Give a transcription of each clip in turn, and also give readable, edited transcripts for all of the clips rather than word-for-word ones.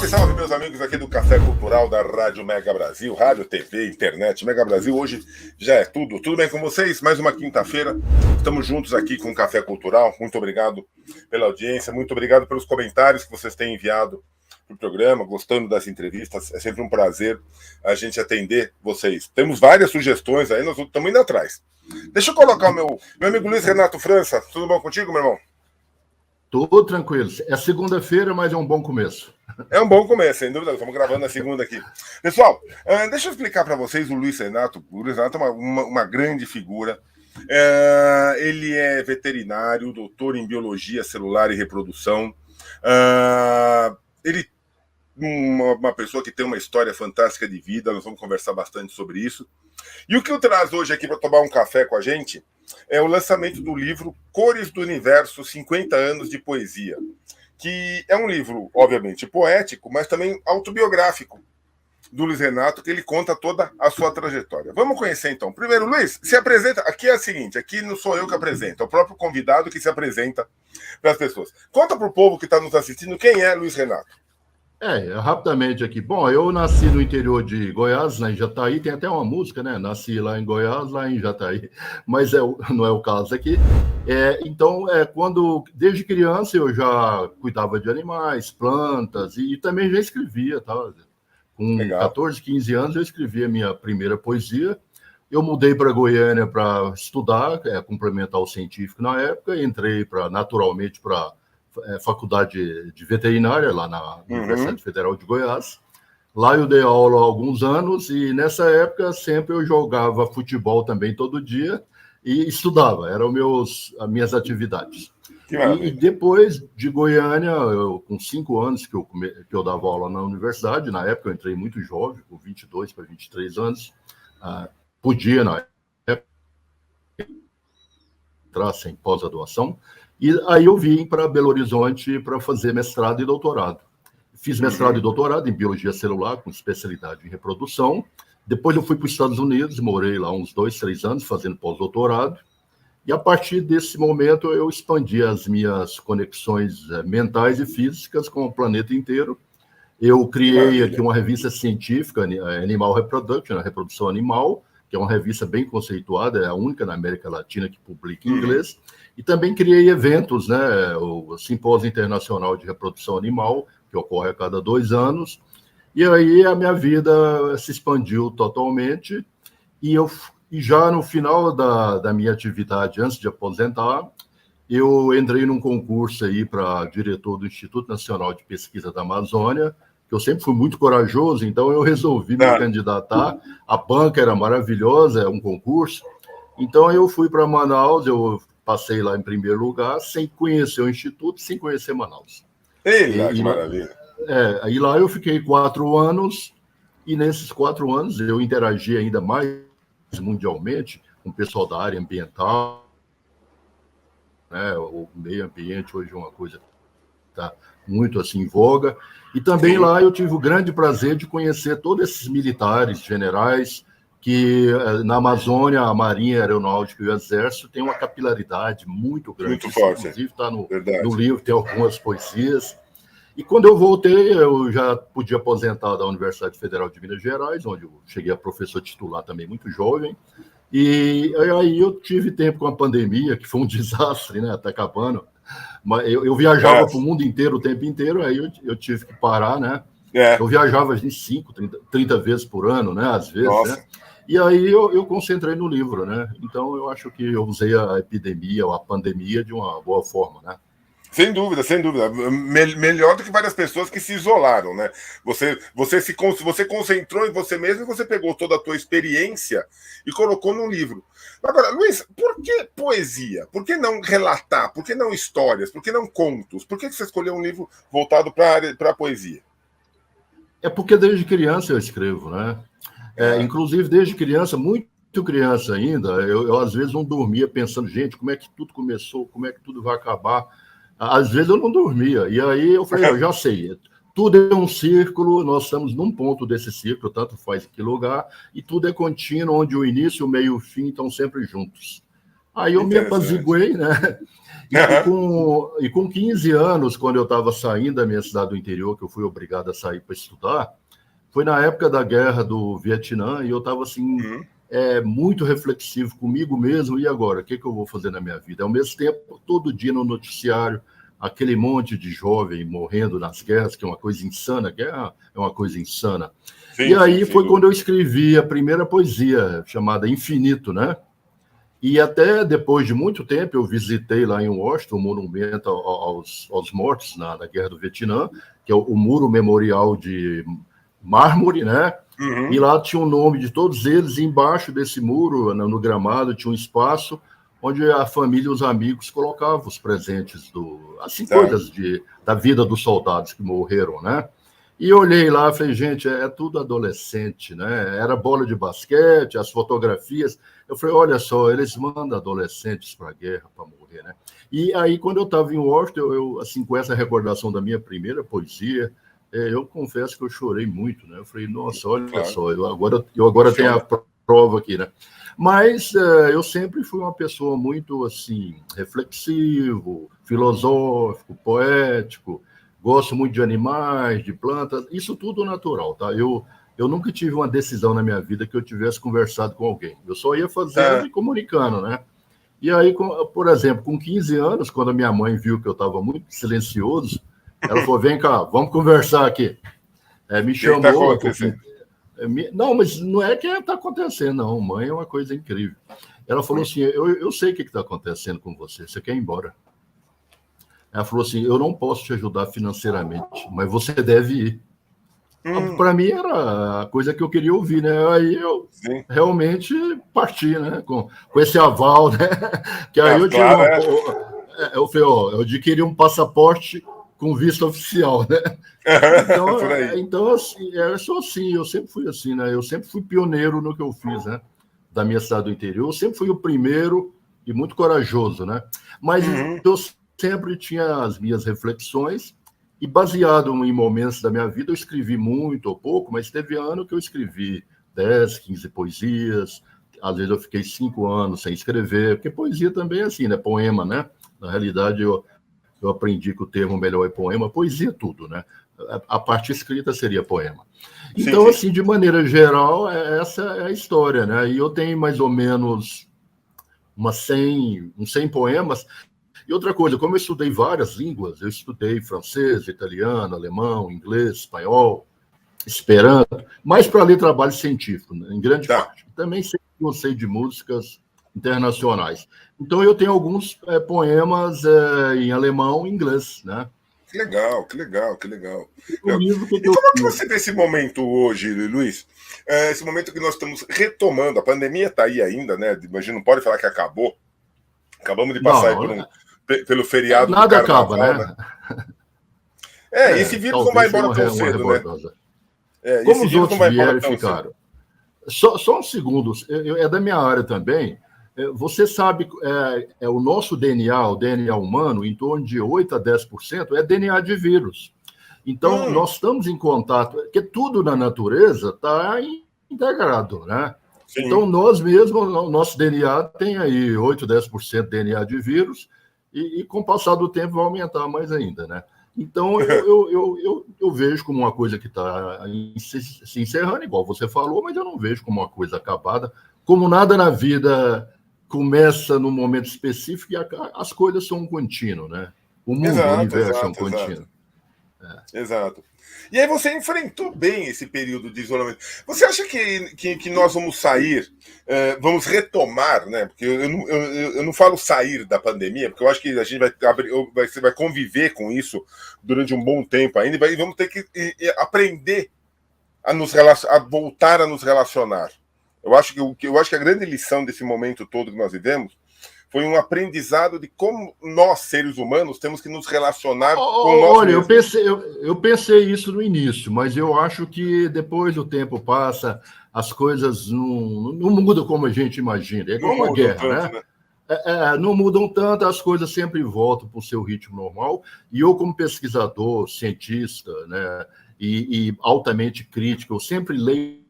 salve, meus amigos aqui do Café Cultural da Rádio Mega Brasil, rádio, TV, internet. Mega Brasil hoje já é tudo. Tudo bem com vocês? Mais uma quinta-feira. Estamos juntos aqui com o Café Cultural. Muito obrigado pela audiência, muito obrigado pelos comentários que vocês têm enviado para o programa, gostando das entrevistas. É sempre um prazer a gente atender vocês. Temos várias sugestões aí, nós estamos indo atrás. Deixa eu colocar o meu amigo Luiz Renato França. Tudo bom contigo, meu irmão? Tudo tranquilo. É segunda-feira, mas é um bom começo. É um bom começo, sem dúvida. Estamos gravando a segunda aqui. Pessoal, deixa eu explicar para vocês o Luiz Renato. O Luiz Renato é uma grande figura. Ele é veterinário, doutor em biologia celular e reprodução. Ele uma pessoa que tem uma história fantástica de vida. Nós vamos conversar bastante sobre isso. E o que eu trago hoje aqui para tomar um café com a gente é o lançamento do livro Cores do Universo, 50 anos de poesia, que é um livro, obviamente, poético, mas também autobiográfico do Luiz Renato, que ele conta toda a sua trajetória. Vamos conhecer, então. Primeiro, Luiz, se apresenta. Aqui é o seguinte, aqui não sou eu que apresento, é o próprio convidado que se apresenta para as pessoas. Conta para o povo que está nos assistindo quem é Luiz Renato. Rapidamente aqui. Bom, eu nasci no interior de Goiás, lá em Jataí, tem até uma música, né? Nasci lá em Goiás, lá em Jataí, mas não é o caso aqui. Desde criança, eu já cuidava de animais, plantas, e também já escrevia, tá? Com Legal. 14, 15 anos, eu escrevi a minha primeira poesia. Eu mudei para Goiânia para estudar, complementar o científico na época, entrei naturalmente para faculdade de veterinária, lá na Universidade Federal de Goiás. Lá eu dei aula há alguns anos e nessa época sempre eu jogava futebol também todo dia e estudava, eram as minhas atividades. E depois de Goiânia, com 5 anos que eu dava aula na universidade, na época eu entrei muito jovem, com 22 para 23 anos, podia na época entrar sem pós-graduação. E aí eu vim para Belo Horizonte para fazer mestrado e doutorado. Fiz mestrado e doutorado em biologia celular, com especialidade em reprodução. Depois eu fui para os Estados Unidos, morei lá uns 2, 3 anos fazendo pós-doutorado. E a partir desse momento eu expandi as minhas conexões mentais e físicas com o planeta inteiro. Eu criei aqui uma revista científica, Animal Reproduction, a reprodução animal, que é uma revista bem conceituada, é a única na América Latina que publica em inglês. E também criei eventos, né? O Simpósio Internacional de Reprodução Animal, que ocorre a cada 2 anos. E aí a minha vida se expandiu totalmente. E já no final da minha atividade, antes de aposentar, eu entrei num concurso aí para diretor do Instituto Nacional de Pesquisa da Amazônia, que eu sempre fui muito corajoso, então eu resolvi me candidatar. A banca era maravilhosa, é um concurso. Então eu fui para Manaus, eu passei lá em primeiro lugar, sem conhecer o Instituto, sem conhecer Manaus. Que maravilha! Aí lá eu fiquei 4 anos, e nesses 4 anos eu interagi ainda mais mundialmente com o pessoal da área ambiental, né? O meio ambiente hoje é uma coisa que está muito assim em voga. E também lá eu tive o grande prazer de conhecer todos esses militares, generais, que na Amazônia, a Marinha Aeronáutica e o Exército tem uma capilaridade muito grande. Muito forte. Inclusive está no livro, tem algumas poesias. E quando eu voltei, eu já podia aposentar da Universidade Federal de Minas Gerais, onde eu cheguei a professor titular também muito jovem. E aí eu tive tempo com a pandemia, que foi um desastre, né? Está acabando. Mas eu viajava para o mundo inteiro o tempo inteiro, aí eu tive que parar, né? Eu viajava de 5, 30 vezes por ano, né? Às vezes, né? E aí eu concentrei no livro, né? Então eu acho que eu usei a epidemia ou a pandemia de uma boa forma, né? Sem dúvida, sem dúvida. Melhor do que várias pessoas que se isolaram, né? Você concentrou em você mesmo e você pegou toda a tua experiência e colocou no livro. Agora, Luiz, por que poesia? Por que não relatar? Por que não histórias? Por que não contos? Por que você escolheu um livro voltado para a poesia? É porque desde criança eu escrevo, né? Inclusive, desde criança, muito criança ainda, eu às vezes não dormia pensando, gente, como é que tudo começou? Como é que tudo vai acabar? Às vezes eu não dormia. E aí eu falei, eu já sei, tudo é um círculo, nós estamos num ponto desse círculo, tanto faz em que lugar, e tudo é contínuo, onde o início, o meio e o fim estão sempre juntos. Aí eu me apaziguei, né? E com 15 anos, quando eu estava saindo da minha cidade do interior, que eu fui obrigado a sair para estudar, foi na época da guerra do Vietnã, e eu estava assim, muito reflexivo comigo mesmo, e agora? O que eu vou fazer na minha vida? Ao mesmo tempo, todo dia no noticiário, aquele monte de jovem morrendo nas guerras, que é uma coisa insana, guerra é uma coisa insana. Sim, e aí foi quando eu escrevi a primeira poesia, chamada Infinito, né? E até depois de muito tempo eu visitei lá em Washington o monumento aos mortos na Guerra do Vietnã, que é o Muro Memorial de mármore, né? E lá tinha o nome de todos eles, e embaixo desse muro, no gramado, tinha um espaço onde a família e os amigos colocavam os presentes coisas da vida dos soldados que morreram, né? E eu olhei lá e falei, gente, é tudo adolescente, né? Era bola de basquete, as fotografias. Eu falei, olha só, eles mandam adolescentes para a guerra para morrer, né? E aí, quando eu estava em Washington, eu, assim, com essa recordação da minha primeira poesia, eu confesso que eu chorei muito, né? Eu falei, nossa, olha só, eu agora tenho a prova aqui, né? Mas eu sempre fui uma pessoa muito, assim, reflexivo, filosófico, poético. Gosto muito de animais, de plantas, isso tudo natural, tá? Eu nunca tive uma decisão na minha vida que eu tivesse conversado com alguém. Eu só ia fazendo e comunicando, né? E aí, por exemplo, com 15 anos, quando a minha mãe viu que eu estava muito silencioso, ela falou, vem cá, vamos conversar aqui. Me chamou. Não, mas não é que está acontecendo, não. Mãe é uma coisa incrível. Ela falou assim, eu sei o que está acontecendo com você, você quer ir embora. Ela falou assim, eu não posso te ajudar financeiramente, mas você deve ir. Para mim era a coisa que eu queria ouvir, né? Aí eu realmente parti, né? Com esse aval, né? Que aí eu tive eu falei, eu adquiri um passaporte com visto oficial, né? Então assim, eu sou assim, eu sempre fui assim, né? Eu sempre fui pioneiro no que eu fiz, né? Da minha cidade do interior, eu sempre fui o primeiro e muito corajoso, né? Mas eu sempre tinha as minhas reflexões e, baseado em momentos da minha vida, eu escrevi muito ou pouco, mas teve ano que eu escrevi 10, 15 poesias, às vezes eu fiquei 5 anos sem escrever, porque poesia também é assim, né? Poema, né? Na realidade, eu aprendi que o termo melhor é poema, poesia é tudo, né? A parte escrita seria poema. Então, assim, de maneira geral, essa é a história, né? E eu tenho mais ou menos uns 100 poemas. E outra coisa, como eu estudei várias línguas, eu estudei francês, italiano, alemão, inglês, espanhol, esperanto, mais para ler trabalho científico, né, em grande parte. Também sempre gostei de músicas internacionais. Então, eu tenho alguns poemas em alemão e inglês, né? Que legal. E como é que você vê esse momento hoje, Luiz? Esse momento que nós estamos retomando, a pandemia está aí ainda, né? A gente não pode falar que acabou. Acabamos de passar pelo feriado do carnaval, acaba, né? Esse vírus não vai embora tão cedo, né? Como os outros vieram e ficaram. Só um segundo, é da minha área também. Você sabe, o nosso DNA, o DNA humano, em torno de 8 a 10% é DNA de vírus. Então, nós estamos em contato, porque tudo na natureza está integrado, né? Sim. Então, nós mesmos, nosso DNA tem aí 8, 10% de DNA de vírus, e com o passar do tempo vai aumentar mais ainda, né? Então, eu vejo como uma coisa que está se encerrando, igual você falou, mas eu não vejo como uma coisa acabada. Como nada na vida começa num momento específico e as coisas são um contínuo, né? O mundo, o universo é um contínuo. Exato. E aí você enfrentou bem esse período de isolamento. Você acha que nós vamos sair, vamos retomar, né? Porque eu não falo sair da pandemia, porque eu acho que a gente vai conviver com isso durante um bom tempo ainda, e vamos ter que aprender a voltar a nos relacionar. Eu acho que a grande lição desse momento todo que nós vivemos foi um aprendizado de como nós, seres humanos, temos que nos relacionar com nós mesmos. Olha, eu pensei isso no início, mas eu acho que depois o tempo passa, as coisas não mudam como a gente imagina. É igual uma guerra, né? Não mudam tanto, as coisas sempre voltam para o seu ritmo normal. E eu, como pesquisador, cientista, né, e altamente crítico, eu sempre leio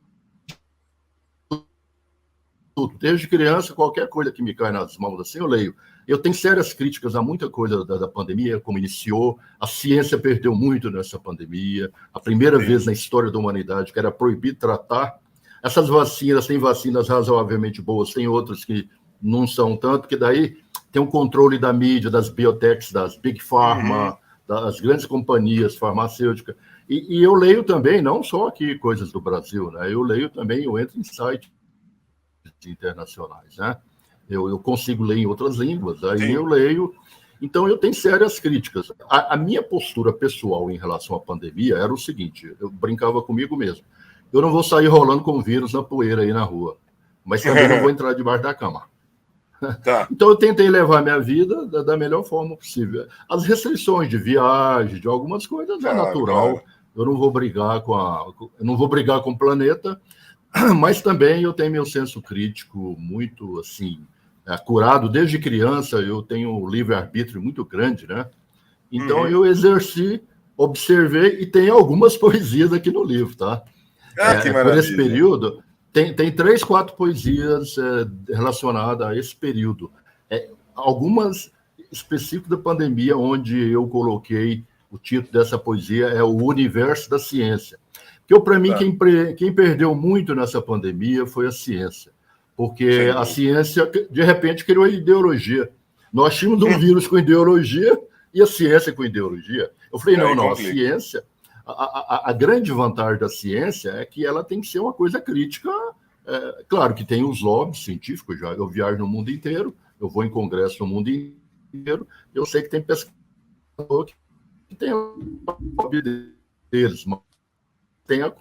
Desde criança, qualquer coisa que me cai nas mãos assim, eu leio. Eu tenho sérias críticas a muita coisa da pandemia, como iniciou. A ciência perdeu muito nessa pandemia. A primeira vez na história da humanidade que era proibido tratar. Essas vacinas, tem vacinas razoavelmente boas, tem outras que não são tanto, que daí tem um controle da mídia, das biotechs, das Big Pharma, das grandes companhias farmacêuticas. E eu leio também, não só aqui coisas do Brasil, né? Eu leio também, eu entro em sites internacionais, né? Eu consigo ler em outras línguas, aí eu leio. Então, eu tenho sérias críticas. A minha postura pessoal em relação à pandemia era o seguinte, eu brincava comigo mesmo. Eu não vou sair rolando com vírus na poeira aí na rua, mas também não vou entrar debaixo da cama. Tá. Então, eu tentei levar a minha vida da melhor forma possível. As restrições de viagem, de algumas coisas, é natural. Claro. Eu não vou brigar com o planeta, mas também eu tenho meu senso crítico muito, assim, curado. Desde criança, eu tenho um livre-arbítrio muito grande, né? Então, eu exerci, observei, e tem algumas poesias aqui no livro, tá? Que maravilha. Por esse período, tem 3, 4 poesias relacionadas a esse período. Algumas específicas da pandemia, onde eu coloquei o título dessa poesia é O Universo da Ciência. Porque, para mim, quem perdeu muito nessa pandemia foi a ciência. Porque a ciência, de repente, criou a ideologia. Nós tínhamos um vírus com ideologia e a ciência com ideologia. Eu falei, não, a ciência... A grande vantagem da ciência é que ela tem que ser uma coisa crítica. Claro que tem os lobbies científicos, eu viajo no mundo inteiro, eu vou em congresso no mundo inteiro, eu sei que tem pesquisador que tem o lobby deles, mas tem a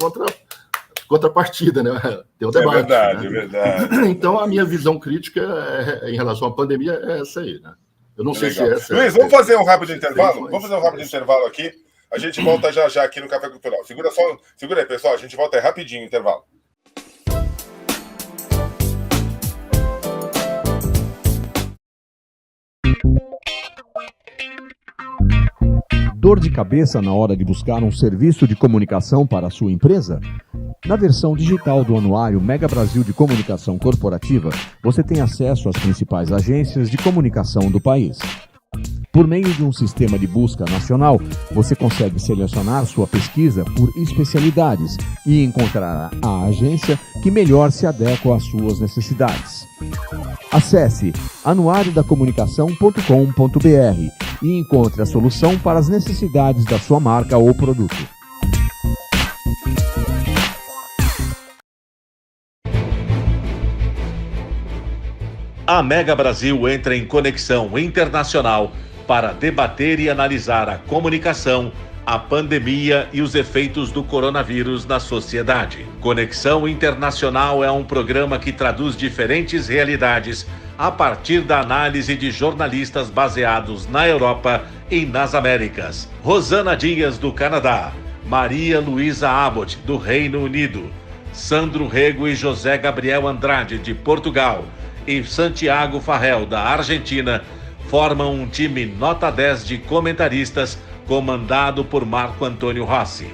contrapartida, né? Tem o debate. É verdade. Então, a minha visão crítica em relação à pandemia é essa aí, né? Eu não sei se é essa. Luiz, vamos fazer um rápido intervalo? Vamos fazer um rápido intervalo aqui. A gente volta já aqui no Café Cultural. Segura aí, pessoal. A gente volta aí rapidinho, intervalo. Dor de cabeça na hora de buscar um serviço de comunicação para a sua empresa? Na versão digital do Anuário Mega Brasil de Comunicação Corporativa, você tem acesso às principais agências de comunicação do país. Por meio de um sistema de busca nacional, você consegue selecionar sua pesquisa por especialidades e encontrar a agência que melhor se adequa às suas necessidades. Acesse anuariodacomunicação.com.br e encontre a solução para as necessidades da sua marca ou produto. A Mega Brasil entra em conexão internacional para debater e analisar a comunicação, a pandemia e os efeitos do coronavírus na sociedade. Conexão Internacional é um programa que traduz diferentes realidades a partir da análise de jornalistas baseados na Europa e nas Américas. Rosana Dias, do Canadá, Maria Luísa Abbott, do Reino Unido, Sandro Rego e José Gabriel Andrade, de Portugal, e Santiago Farrell, da Argentina, formam um time nota 10 de comentaristas comandado por Marco Antônio Rossi.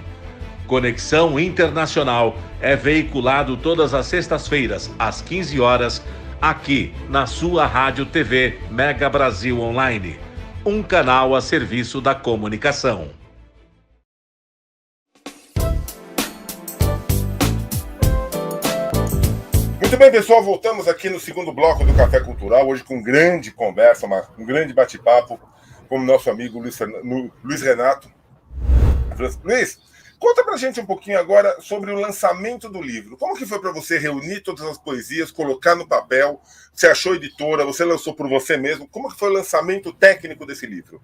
Conexão Internacional é veiculado todas as sextas-feiras, às 15 horas, aqui na sua Rádio TV Mega Brasil Online, um canal a serviço da comunicação. Muito bem, pessoal, voltamos aqui no segundo bloco do Café Cultural, hoje com grande conversa, um grande bate-papo com o nosso amigo Luiz Renato. Luiz, conta pra gente um pouquinho agora sobre o lançamento do livro. Como que foi para você reunir todas as poesias, colocar no papel? Você achou editora, você lançou por você mesmo? Como que foi o lançamento técnico desse livro?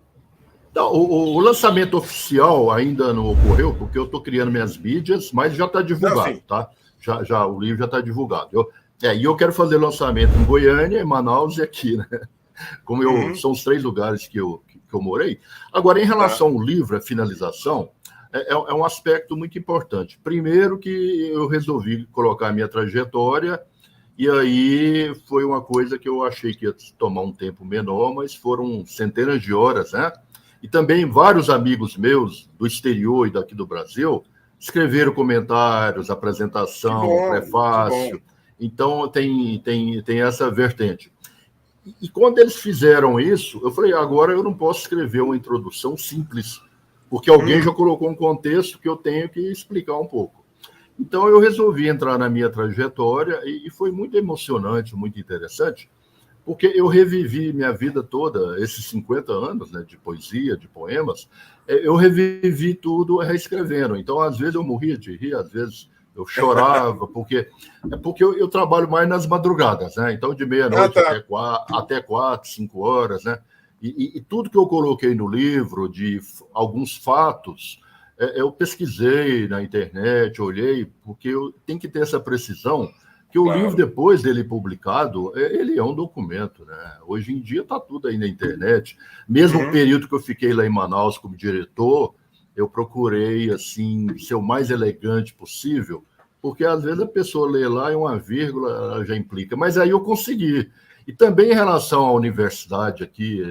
Não, o lançamento oficial ainda não ocorreu, porque eu estou criando minhas mídias, mas já está divulgado, tá? Já, o livro já está divulgado. E eu quero fazer lançamento em Goiânia, em Manaus e aqui, né? Como são os 3 lugares que eu morei. Agora, em relação ao livro, a finalização, é um aspecto muito importante. Primeiro que eu resolvi colocar a minha trajetória, e aí foi uma coisa que eu achei que ia tomar um tempo menor, mas foram centenas de horas, né? E também vários amigos meus do exterior e daqui do Brasil escreveram comentários, apresentação, prefácio. Então, tem essa vertente. E quando eles fizeram isso, eu falei, agora eu não posso escrever uma introdução simples, porque alguém já colocou um contexto que eu tenho que explicar um pouco. Então, eu resolvi entrar na minha trajetória e foi muito emocionante, muito interessante, porque eu revivi minha vida toda, esses 50 anos, né, de poesia, de poemas, eu revivi tudo reescrevendo. Então, às vezes eu morria de rir, às vezes eu chorava, porque eu trabalho mais nas madrugadas, né? Então, de meia-noite até 4, 5 horas, né? E tudo que eu coloquei no livro, de alguns fatos, eu pesquisei na internet, olhei, porque eu tenho que ter essa precisão, que o livro, depois dele publicado, ele é um documento, né? Hoje em dia está tudo aí na internet. Mesmo o período que eu fiquei lá em Manaus como diretor, eu procurei assim ser o mais elegante possível, porque às vezes a pessoa lê lá e uma vírgula ela já implica. Mas aí eu consegui. E também em relação à universidade aqui,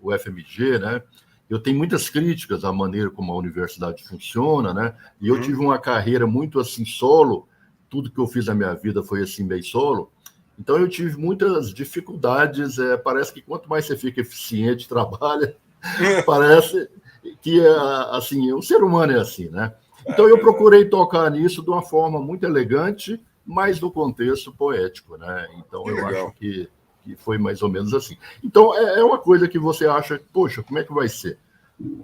o FMG, né? Eu tenho muitas críticas à maneira como a universidade funciona, né? E eu tive uma carreira muito assim solo. Tudo que eu fiz na minha vida foi assim, meio solo. Então, eu tive muitas dificuldades. Parece que quanto mais você fica eficiente, trabalha, parece que, assim, o ser humano é assim, né? Então, eu procurei tocar nisso de uma forma muito elegante, mas no contexto poético, né? Então, eu acho que foi mais ou menos assim. Então, é uma coisa que você acha, poxa, como é que vai ser?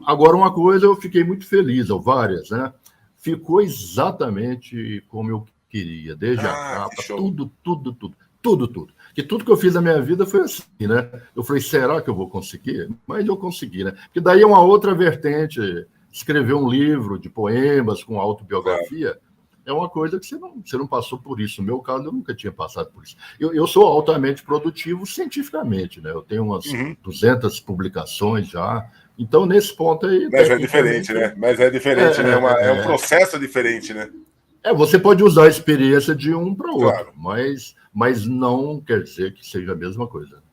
Agora, uma coisa eu fiquei muito feliz, ou várias, né? Ficou exatamente como eu queria, desde a capa, tudo. Que tudo que eu fiz na minha vida foi assim, né? Eu falei, será que eu vou conseguir? Mas eu consegui, né? Porque daí é uma outra vertente. Escrever um livro de poemas com autobiografia é uma coisa que você não passou por isso. No meu caso, eu nunca tinha passado por isso. Eu sou altamente produtivo cientificamente, né? Eu tenho umas 200 publicações já. Então, nesse ponto aí... Mas é diferente, né? Né? É um processo diferente, né? Você pode usar a experiência de um para o outro, mas não quer dizer que seja a mesma coisa.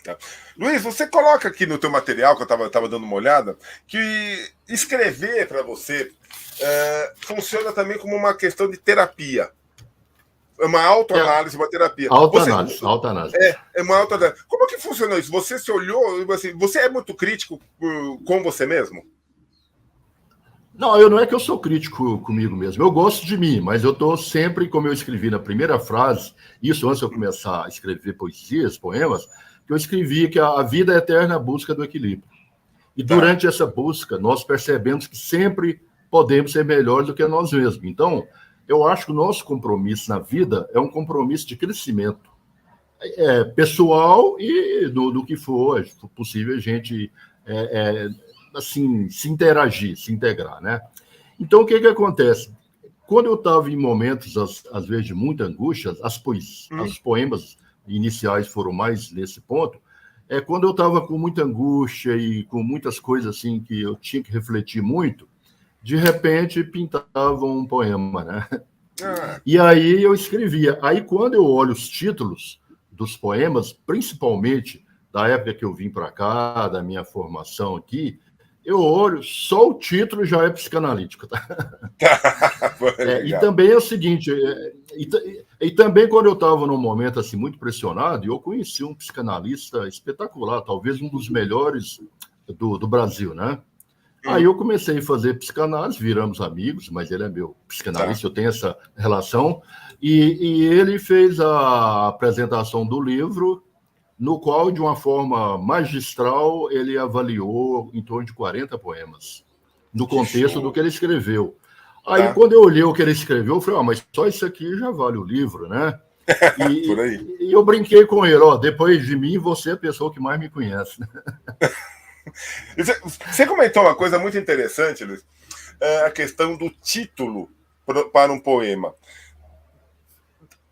Tá. Luiz, você coloca aqui no teu material, que eu estava dando uma olhada, que escrever para você funciona também como uma questão de terapia. É uma autoanálise, uma terapia. Autoanálise. É uma autoanálise. Como que funciona isso? Você se olhou, assim, você é muito crítico com você mesmo? Não, eu não é que eu sou crítico comigo mesmo. Eu gosto de mim, mas eu estou sempre, como eu escrevi na primeira frase, isso antes de eu começar a escrever poesias, poemas, que eu escrevi que a vida é eterna busca do equilíbrio. E durante essa busca, nós percebemos que sempre podemos ser melhores do que nós mesmos. Então, eu acho que o nosso compromisso na vida é um compromisso de crescimento pessoal e do que for possível a gente... assim, se interagir, se integrar, né? Então, o que acontece? Quando eu estava em momentos, às vezes, de muita angústia, os poemas iniciais foram mais nesse ponto, quando eu estava com muita angústia e com muitas coisas assim que eu tinha que refletir muito, de repente pintava um poema, né? E aí eu escrevia. Aí, quando eu olho os títulos dos poemas, principalmente da época que eu vim para cá, da minha formação aqui, eu olho, só o título já é psicanalítico. Tá? E também é o seguinte, e também quando eu estava num momento assim, muito pressionado, eu conheci um psicanalista espetacular, talvez um dos melhores do Brasil, né? Aí eu comecei a fazer psicanálise, viramos amigos, mas ele é meu psicanalista, eu tenho essa relação, e ele fez a apresentação do livro, no qual, de uma forma magistral, ele avaliou em torno de 40 poemas, no contexto do que ele escreveu. Aí, quando eu olhei o que ele escreveu, eu falei, mas só isso aqui já vale o livro, né? E eu brinquei com ele, depois de mim, você é a pessoa que mais me conhece. Você comentou uma coisa muito interessante, Luiz, a questão do título para um poema.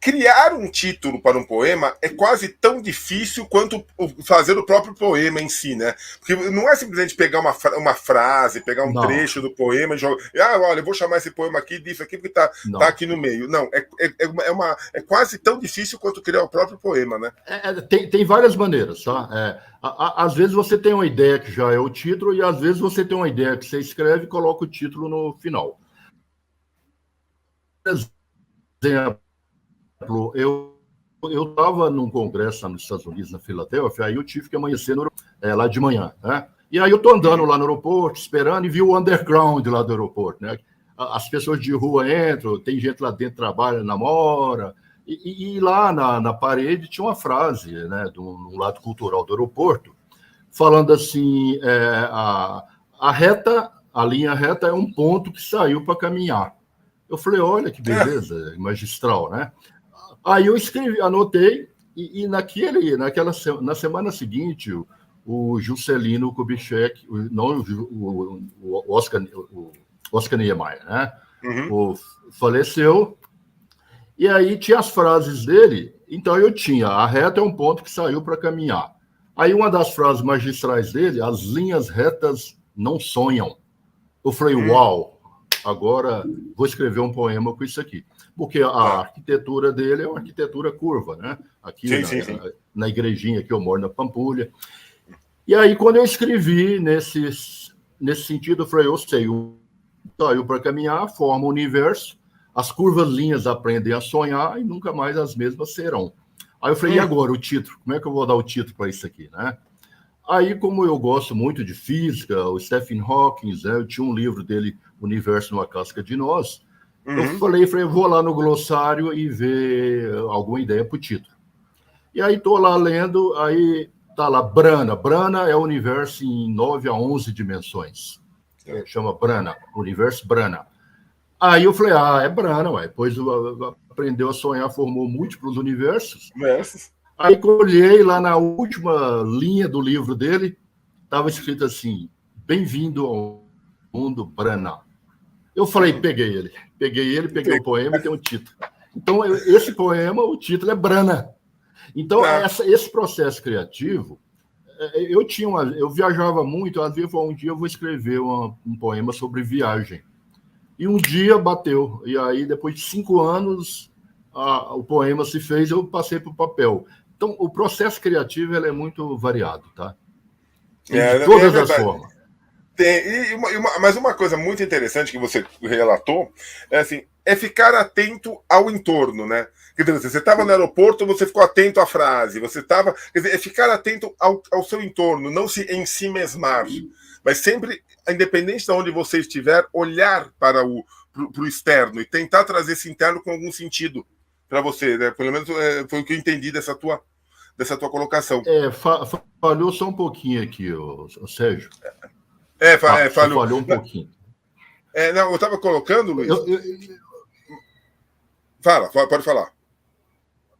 Criar um título para um poema é quase tão difícil quanto fazer o próprio poema em si, né? Porque não é simplesmente pegar uma frase, pegar um trecho do poema e jogar. Olha, eu vou chamar esse poema aqui disso aqui porque tá aqui no meio. Não, é quase tão difícil quanto criar o próprio poema, né? Tem várias maneiras, tá? Às vezes você tem uma ideia que já é o título e às vezes você tem uma ideia que você escreve e coloca o título no final. Por exemplo, eu estava num congresso nos Estados Unidos, na Filadélfia, aí eu tive que amanhecer lá de manhã, né? E aí eu estou andando lá no aeroporto, esperando, e vi o underground lá do aeroporto, né? As pessoas de rua entram, tem gente lá dentro que trabalha, namora, e lá na parede tinha uma frase, né, do lado cultural do aeroporto, falando assim, a linha reta é um ponto que saiu para caminhar. Eu falei, olha que beleza, magistral, né? Aí eu escrevi, anotei, e na semana seguinte, o Juscelino Kubitschek, não o Oscar Niemeyer, né? Faleceu, e aí tinha as frases dele, então eu tinha, a reta é um ponto que saiu para caminhar. Aí uma das frases magistrais dele, as linhas retas não sonham. Eu falei, uau, agora vou escrever um poema com isso aqui. Porque a arquitetura dele é uma arquitetura curva, né? Aqui na igrejinha que eu moro, na Pampulha. E aí, quando eu escrevi nesse sentido, eu falei, eu sei, saiu para caminhar, forma o universo, as curvas linhas aprendem a sonhar e nunca mais as mesmas serão. Aí eu falei, e agora o título? Como é que eu vou dar o título para isso aqui, né? Aí, como eu gosto muito de física, o Stephen Hawking, né, eu tinha um livro dele, Universo numa Casca de Nós, eu falei, vou lá no glossário e ver alguma ideia para o título. E aí estou lá lendo, aí tá lá, Brana. Brana é o universo em 9 a 11 dimensões. Chama Brana, Universo Brana. Aí eu falei, é Brana, ué. Depois aprendeu a sonhar, formou múltiplos universos. Aí olhei lá na última linha do livro dele, estava escrito assim, bem-vindo ao mundo Brana. Eu falei, peguei o poema e tem um título. Então, esse poema, o título é Brana. Então, esse processo criativo, eu viajava muito, às vezes um dia eu vou escrever um poema sobre viagem. E um dia bateu, e aí depois de 5 anos o poema se fez, eu passei para o papel. Então, o processo criativo ele é muito variado, tá? De todas as formas. Mas uma coisa muito interessante que você relatou é ficar atento ao entorno, né? Quer dizer, você estava no aeroporto, você ficou atento à frase, quer dizer, é ficar atento ao seu entorno, não se em si mesmar, mas sempre, independente de onde você estiver, olhar para o externo e tentar trazer esse interno com algum sentido para você, né? Pelo menos foi o que eu entendi dessa tua colocação. Falhou só um pouquinho aqui, o Sérgio. Falhou um pouquinho. Não, eu estava colocando, Luiz. Fala, pode falar.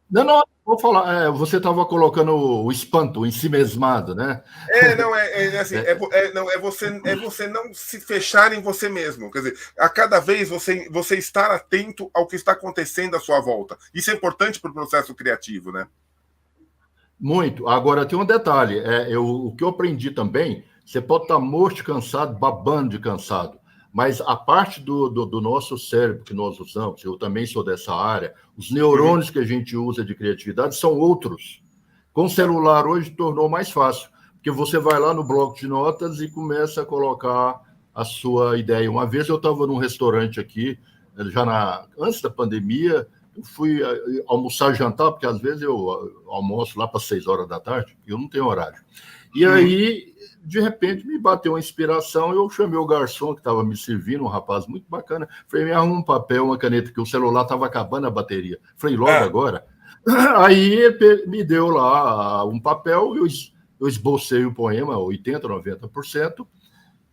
Não, vou falar. Você estava colocando o espanto, o ensimesmado, né? Você não se fechar em você mesmo. Quer dizer, a cada vez você estar atento ao que está acontecendo à sua volta. Isso é importante para o processo criativo, né? Muito. Agora, tem um detalhe. O que eu aprendi também, você pode estar morto de cansado, babando de cansado, mas a parte do nosso cérebro que nós usamos, eu também sou dessa área, os neurônios que a gente usa de criatividade são outros. Com o celular hoje tornou mais fácil, porque você vai lá no bloco de notas e começa a colocar a sua ideia. Uma vez eu estava num restaurante aqui, antes da pandemia, eu fui almoçar, jantar, porque às vezes eu almoço lá para 6 horas da tarde, e eu não tenho horário. E aí, de repente, me bateu uma inspiração, eu chamei o garçom que estava me servindo, um rapaz muito bacana, falei, me arruma um papel, uma caneta, que o celular estava acabando a bateria. Falei, logo agora? Aí ele me deu lá um papel, eu esbocei o poema, 80%, 90%,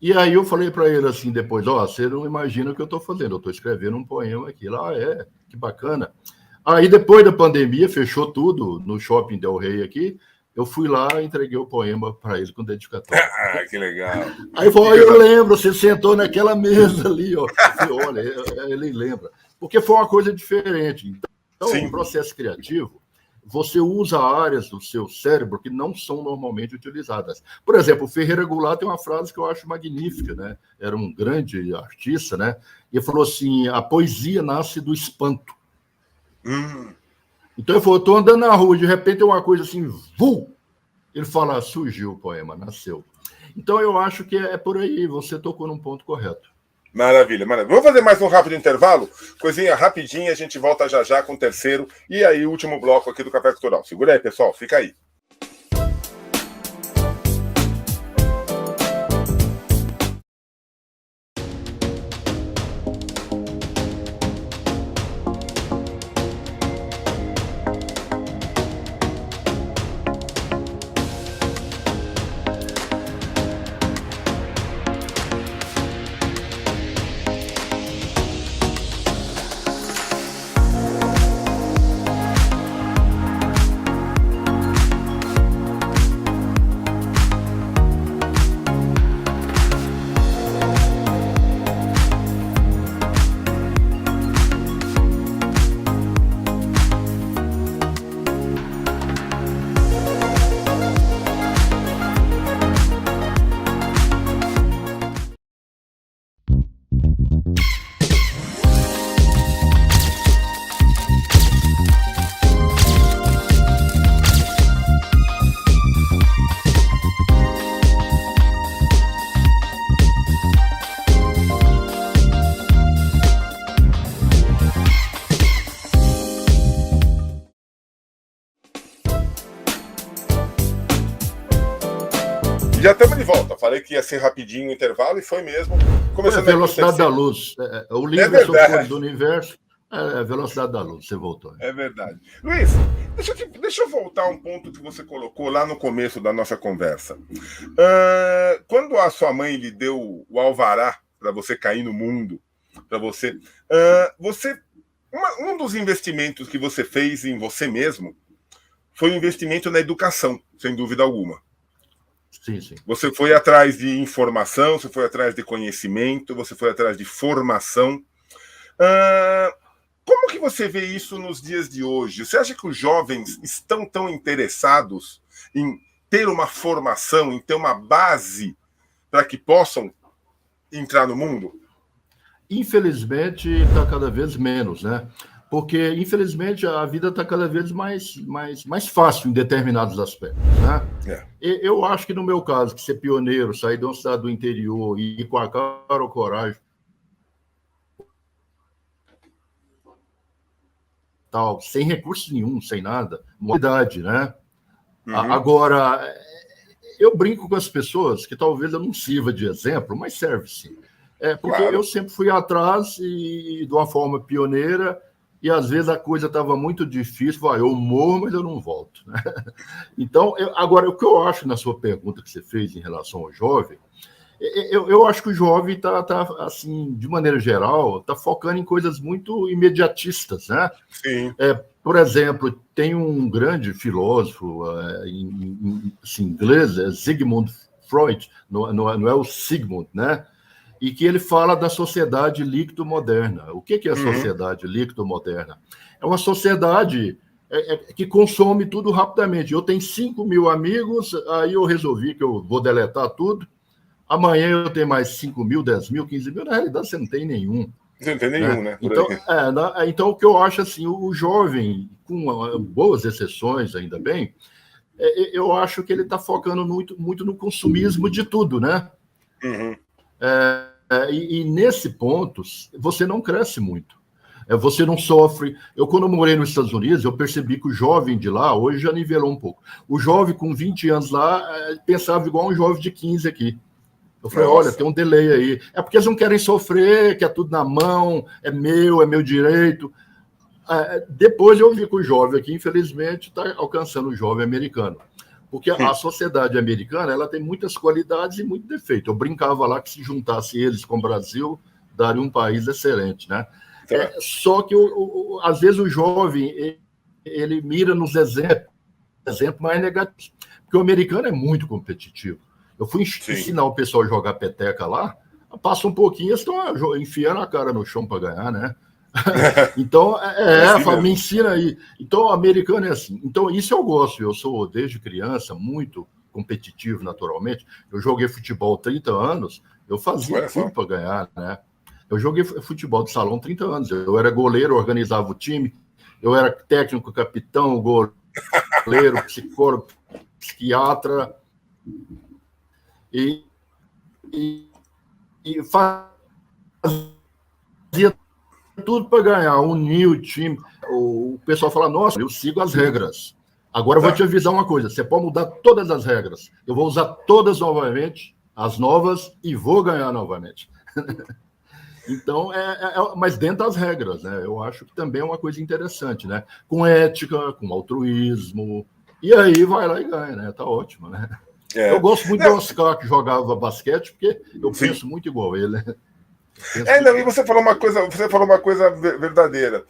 e aí eu falei para ele assim, depois, você não imagina o que eu estou fazendo, eu estou escrevendo um poema aqui. Lá, que bacana. Aí, depois da pandemia, fechou tudo no Shopping Del Rey aqui, eu fui lá e entreguei o poema para ele com dedicatória. Que legal. Aí ele falou, eu lembro, você sentou naquela mesa ali, ó. Eu falei, olha, ele lembra. Porque foi uma coisa diferente. Então, o processo criativo, você usa áreas do seu cérebro que não são normalmente utilizadas. Por exemplo, o Ferreira Goulart tem uma frase que eu acho magnífica, né? Era um grande artista, né? E ele falou assim, a poesia nasce do espanto. Então ele falou, estou andando na rua, de repente tem uma coisa assim, ele fala, surgiu o poema, nasceu. Então eu acho que é por aí, você tocou num ponto correto. Maravilha, maravilha. Vamos fazer mais um rápido intervalo? Coisinha rapidinha, a gente volta já já com o terceiro e aí o último bloco aqui do Café Cultural. Segura aí, pessoal, fica aí. Já estamos de volta. Falei que ia ser rapidinho o intervalo e foi mesmo. Começando a velocidade da luz. O livro é sobre Cores do Universo. É a velocidade da luz. Você voltou. É verdade. Luiz, deixa eu voltar a um ponto que você colocou lá no começo da nossa conversa. Quando a sua mãe lhe deu o alvará para você cair no mundo, para você, um dos investimentos que você fez em você mesmo foi um investimento na educação, sem dúvida alguma. Sim, sim. Você foi atrás de informação, você foi atrás de conhecimento, você foi atrás de formação. Como que você vê isso nos dias de hoje? Você acha que os jovens estão tão interessados em ter uma formação, em ter uma base para que possam entrar no mundo? Infelizmente, está cada vez menos, né? Porque, infelizmente, a vida está cada vez mais fácil em determinados aspectos, né? Eu acho que, no meu caso, que ser pioneiro, sair de uma cidade do interior e ir com a cara ou coragem, tal, sem recurso nenhum, sem nada, uma idade, né? Uhum. Agora, eu brinco com as pessoas que talvez eu não sirva de exemplo, mas serve sim. Porque claro, eu sempre fui atrás e de uma forma pioneira. E, às vezes, a coisa estava muito difícil. Eu morro, mas eu não volto. Né? Então, agora, o que eu acho na sua pergunta que você fez em relação ao jovem, eu acho que o jovem está, assim, de maneira geral, está focando em coisas muito imediatistas. Né? Sim. Por exemplo, tem um grande filósofo assim, inglês, Sigmund Freud, não é o Sigmund, né? E que ele fala da sociedade líquido-moderna. O que é a sociedade líquido-moderna? É uma sociedade que consome tudo rapidamente. Eu tenho 5 mil amigos, aí eu resolvi que eu vou deletar tudo. Amanhã eu tenho mais 5 mil, 10 mil, 15 mil. Na realidade, você não tem nenhum. Você não tem nenhum, né? Então, o que eu acho, assim, o jovem, com boas exceções, ainda bem, eu acho que ele está focando muito no consumismo de tudo, né? Uhum. E nesse ponto, você não cresce muito. Você não sofre. Quando eu morei nos Estados Unidos, eu percebi que o jovem de lá, hoje já nivelou um pouco. O jovem com 20 anos lá pensava igual um jovem de 15 aqui. Eu falei, olha, tem um delay aí. É porque eles não querem sofrer, quer tudo na mão, é meu direito. Depois eu vi que o jovem aqui, infelizmente, está alcançando o jovem americano. Porque a sociedade americana ela tem muitas qualidades e muito defeito. Eu brincava lá que se juntasse eles com o Brasil, daria um país excelente, né? Só que, às vezes, o jovem ele mira nos exemplos mais negativos. Porque o americano é muito competitivo. Eu fui ensinar o pessoal a jogar peteca lá, passa um pouquinho, eles estão enfiando a cara no chão para ganhar, né? Então, me ensina aí. Então, o americano é assim. Então, isso eu gosto. Eu sou, desde criança, muito competitivo, naturalmente. Eu joguei futebol 30 anos, eu fazia tudo para ganhar, né? Eu joguei futebol de salão 30 anos. Eu era goleiro, organizava o time, eu era técnico, capitão, goleiro, psicólogo, psiquiatra. E fazia tudo para ganhar, unir o time. O pessoal fala, nossa, eu sigo as regras. Agora eu vou te avisar uma coisa, você pode mudar todas as regras. Eu vou usar todas novamente, as novas, e vou ganhar novamente. Então, mas dentro das regras, né? Eu acho que também é uma coisa interessante, né? Com ética, com altruísmo, e aí vai lá e ganha, né? Tá ótimo, né? Eu gosto muito do Oscar, que jogava basquete, porque eu penso muito igual ele, né? E você falou uma coisa verdadeira.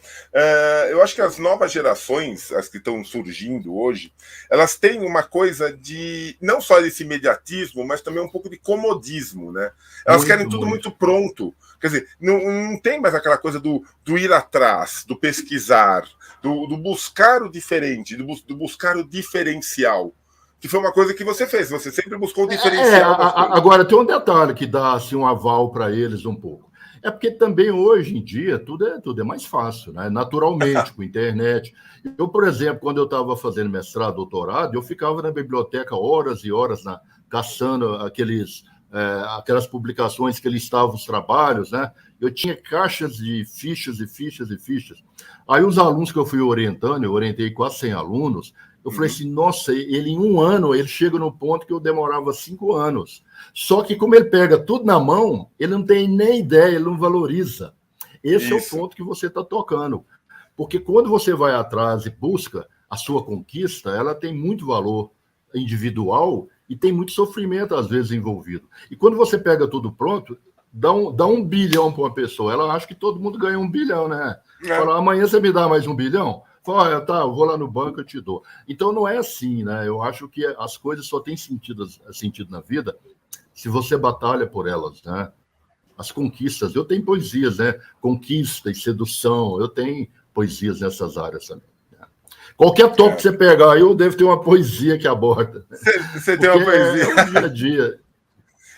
Eu acho que as novas gerações, as que estão surgindo hoje, elas têm uma coisa de não só desse imediatismo, mas também um pouco de comodismo, né? Elas querem tudo muito pronto. Quer dizer, não tem mais aquela coisa do ir atrás, do pesquisar, do buscar o diferente, do buscar o diferencial. Que foi uma coisa que você fez, você sempre buscou o diferencial. Agora, tem um detalhe que dá assim, um aval para eles um pouco. É porque também hoje em dia tudo é mais fácil, né? Naturalmente, com internet. Eu, por exemplo, quando eu estava fazendo mestrado, doutorado, eu ficava na biblioteca horas e horas caçando aquelas publicações que listavam os trabalhos, né? Eu tinha caixas de fichas e fichas e fichas. Aí os alunos que eu fui orientando, eu orientei quase 100 alunos, eu falei assim, nossa, ele em um ano, ele chega no ponto que eu demorava 5 anos. Só que como ele pega tudo na mão, ele não tem nem ideia, ele não valoriza. Esse é o ponto que você está tocando. Porque quando você vai atrás e busca a sua conquista, ela tem muito valor individual e tem muito sofrimento, às vezes, envolvido. E quando você pega tudo pronto, dá 1 bilhão para uma pessoa. Ela acha que todo mundo ganha 1 bilhão, né? Fala, amanhã você me dá mais 1 bilhão? Fala, tá, eu vou lá no banco, eu te dou. Então não é assim, né? Eu acho que as coisas só têm sentido na vida se você batalha por elas, né? As conquistas. Eu tenho poesias, né? Conquista e sedução. Eu tenho poesias nessas áreas também. Né? Qualquer tópico que você pegar, eu devo ter uma poesia que aborda. Você tem uma poesia. É o dia a dia.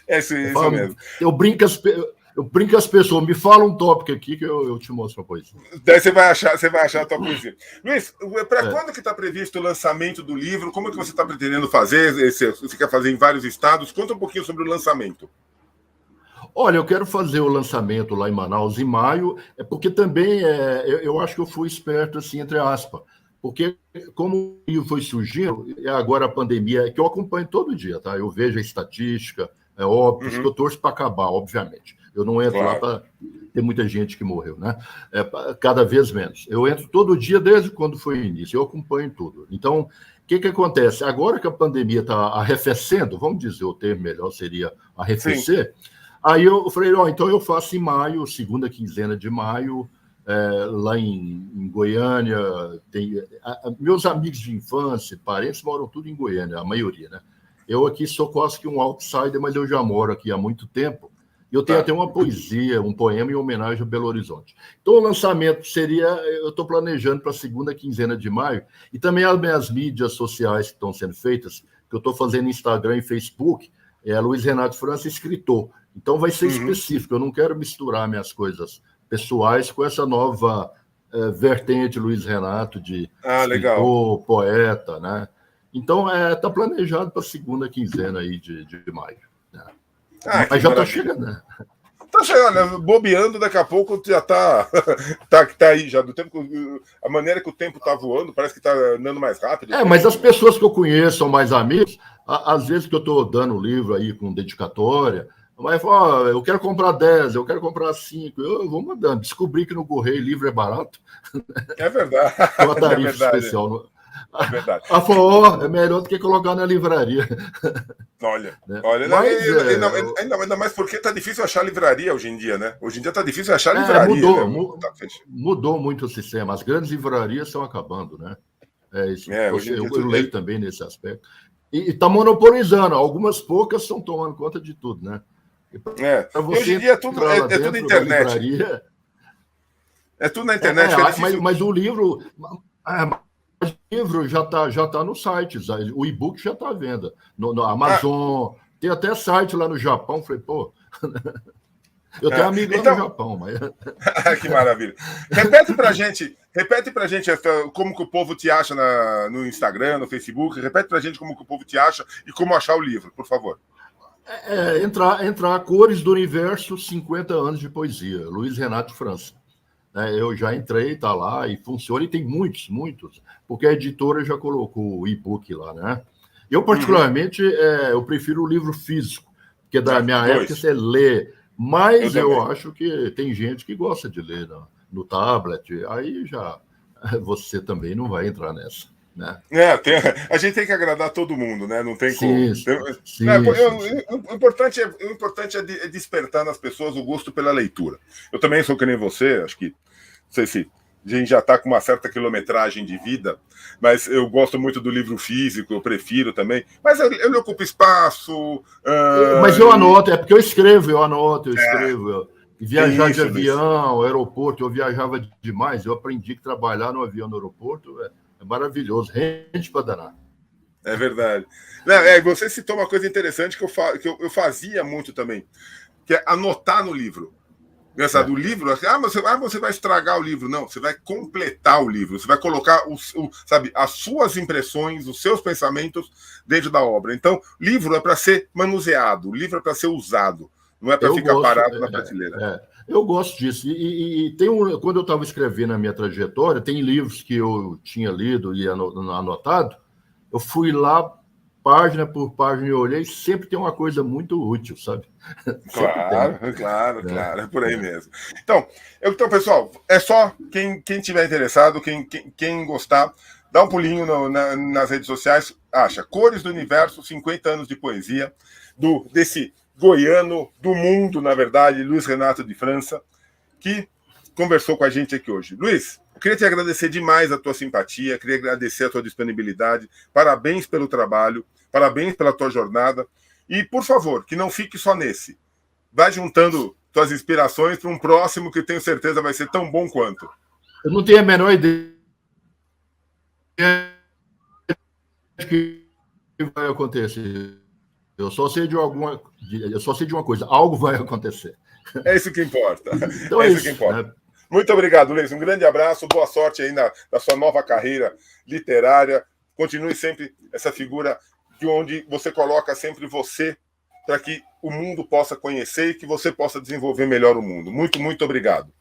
Isso mesmo. Eu brinco com as pessoas, me fala um tópico aqui que eu te mostro a poesia. Daí você vai achar a tua poesia. Luiz, para quando que está previsto o lançamento do livro? Como é que você está pretendendo fazer? Você quer fazer em vários estados? Conta um pouquinho sobre o lançamento. Olha, eu quero fazer o lançamento lá em Manaus em maio, porque também eu acho que eu fui esperto, assim, entre aspas, porque como o livro foi surgindo, agora a pandemia, que eu acompanho todo dia, tá? Eu vejo a estatística, é óbvio que eu torço para acabar, obviamente. Eu não entro lá para ter muita gente que morreu, né? Cada vez menos. Eu entro todo dia desde quando foi o início, eu acompanho tudo. Então, o que acontece? Agora que a pandemia está arrefecendo, vamos dizer, o termo melhor seria arrefecer, aí eu falei, então eu faço em maio, segunda quinzena de maio, lá em Goiânia. Meus amigos de infância, parentes, moram tudo em Goiânia, a maioria, né? Eu aqui sou quase que um outsider, mas eu já moro aqui há muito tempo. Eu tenho até uma poesia, um poema em homenagem a Belo Horizonte. Então, o lançamento seria, eu estou planejando para a segunda quinzena de maio, e também as minhas mídias sociais que estão sendo feitas, que eu estou fazendo Instagram e Facebook, Luiz Renato França, escritor. Então, vai ser específico, eu não quero misturar minhas coisas pessoais com essa nova vertente Luiz Renato de escritor, legal. Poeta, né? Então, está planejado para a segunda quinzena aí de maio. Né? Mas já está chegando, né? Está chegando, né? Bobeando, daqui a pouco já está aí, já do tempo. A maneira que o tempo está voando, parece que está andando mais rápido. Mas as pessoas que eu conheço são mais amigos, às vezes que eu estou dando o livro aí com dedicatória, mas eu quero comprar 10, eu quero comprar 5, eu vou mandando. Descobri que no Correio livro é barato. É verdade. Tem uma tarifa especial. É verdade. Ela falou, é melhor do que colocar na livraria. Olha, né? Ainda mais porque tá difícil achar livraria hoje em dia, né? Hoje em dia tá difícil achar livraria. Mudou muito o sistema. As grandes livrarias estão acabando, né? Eu leio também nesse aspecto. E está monopolizando. Algumas poucas estão tomando conta de tudo, né? Hoje em dia é tudo internet. Livraria, é tudo na internet. Mas o livro... O livro já tá nos sites, o e-book já está à venda. No Amazon, tem até site lá no Japão. Falei, pô, eu tenho amigo lá no Japão. Mas... Que maravilha. Repete pra gente como que o povo te acha no Instagram, no Facebook. Repete pra gente como que o povo te acha e como achar o livro, por favor. Entrar Cores do Universo, 50 anos de poesia, Luiz Renato França. Eu já entrei, está lá e funciona, e tem muitos, porque a editora já colocou o e-book lá, né? Eu, particularmente, eu prefiro o livro físico, porque da minha época você lê, mas eu acho que tem gente que gosta de ler no tablet, aí já você também não vai entrar nessa. Né? A gente tem que agradar todo mundo, né? Não tem sim, como. Sim. O importante é despertar nas pessoas o gosto pela leitura. Eu também sou que nem você, acho que, não sei se a gente já está com uma certa quilometragem de vida, mas eu gosto muito do livro físico, eu prefiro também. Mas ele ocupa espaço. Mas eu anoto, é porque eu escrevo. Viajar de avião, aeroporto, eu viajava demais. Eu aprendi que trabalhar no avião no aeroporto é maravilhoso, rende para danar. É verdade. Você citou uma coisa interessante que eu fazia muito também, que é anotar no livro. Engraçado, o livro, você vai estragar o livro. Não, você vai completar o livro. Você vai colocar as suas impressões, os seus pensamentos dentro da obra. Então, livro é para ser manuseado, livro é para ser usado. Não é para ficar parado na prateleira. Eu gosto disso. E quando eu estava escrevendo a minha trajetória, tem livros que eu tinha lido e anotado. Eu fui lá, página por página, e olhei, sempre tem uma coisa muito útil, sabe? Claro. É por aí mesmo. Então, pessoal, é só quem tiver interessado, quem gostar, dá um pulinho nas redes sociais, acha Cores do Universo, 50 anos de poesia, desse goiano do mundo, na verdade, Luiz Renato de França, que conversou com a gente aqui hoje. Luiz, eu queria te agradecer demais a tua simpatia, queria agradecer a tua disponibilidade, parabéns pelo trabalho, parabéns pela tua jornada, e, por favor, que não fique só nesse. Vai juntando tuas inspirações para um próximo que tenho certeza vai ser tão bom quanto. Eu não tenho a menor ideia do que vai acontecer. Eu só sei de uma coisa, algo vai acontecer. É isso que importa. Então isso que importa. Né? Muito obrigado, Luiz. Um grande abraço, boa sorte aí na sua nova carreira literária. Continue sempre essa figura de onde você coloca sempre você para que o mundo possa conhecer e que você possa desenvolver melhor o mundo. Muito obrigado.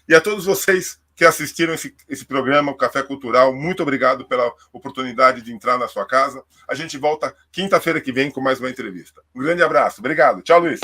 E a todos vocês que assistiram esse programa, o Café Cultural, muito obrigado pela oportunidade de entrar na sua casa. A gente volta quinta-feira que vem com mais uma entrevista. Um grande abraço. Obrigado. Tchau, Luiz.